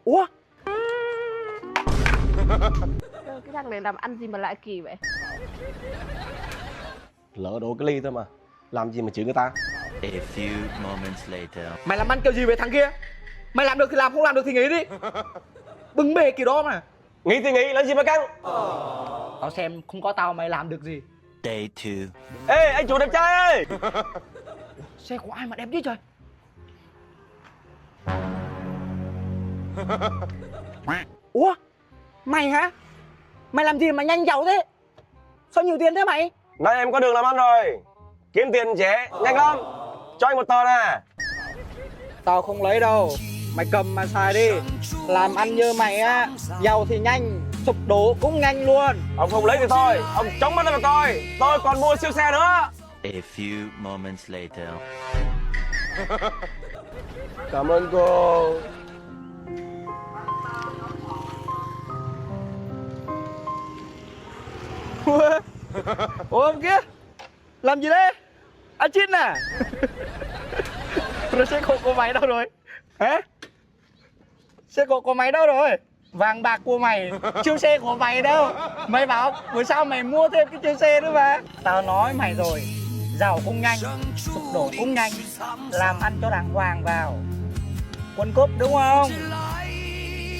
Ủa? Cái thằng này làm ăn gì mà lại kỳ vậy? Lỡ đổ cái ly thôi mà, làm gì mà chửi người ta. A few moments later. Mày làm ăn kiểu gì với thằng kia? Mày làm được thì làm, không làm được thì nghỉ đi. Bưng bề kiểu đó mà. Nghĩ thì nghĩ, làm gì mà căng. Tao xem không có tao mày làm được gì. Day 2. Ê, anh chủ đẹp trai ơi. Xe của ai mà đẹp chứ trời? Ủa? Mày hả? Mày làm gì mà nhanh giàu thế? Sao nhiều tiền thế mày? Nay em có đường làm ăn rồi. Kiếm tiền chế, nhanh lắm. Cho anh một tờ nè. Tao không lấy đâu. Mày cầm mà xài đi. Làm ăn như mày á, giàu thì nhanh, sụp đổ cũng nhanh luôn. Ông không lấy thì thôi, ông chống mắt lên mà coi. Tôi còn mua siêu xe nữa. A few moments later. Cảm ơn cô. Ủa ông kia, làm gì đấy? Ăn chín à? Rồi xe cộ của mày đâu rồi? Hả? Xe cộ của mày đâu rồi? Vàng bạc của mày, chiêu xe của mày đâu? Mày bảo buổi sau mày mua thêm cái chiêu xe nữa mà. Tao nói mày rồi, giàu cũng nhanh, sụp đổ cũng nhanh. Làm ăn cho đàng hoàng vào. Quân cúp đúng không?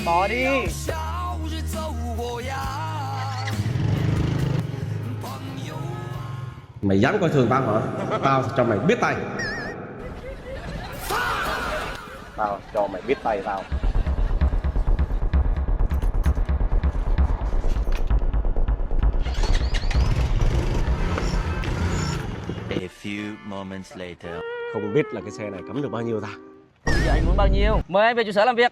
Bỏ đi. Mày dám coi thường tao hả? Tao cho mày biết tay. Tao cho mày biết tay tao. A few moments later. Không biết là cái xe này cấm được bao nhiêu ta. Bây giờ anh muốn bao nhiêu? Mời anh về trụ sở làm việc.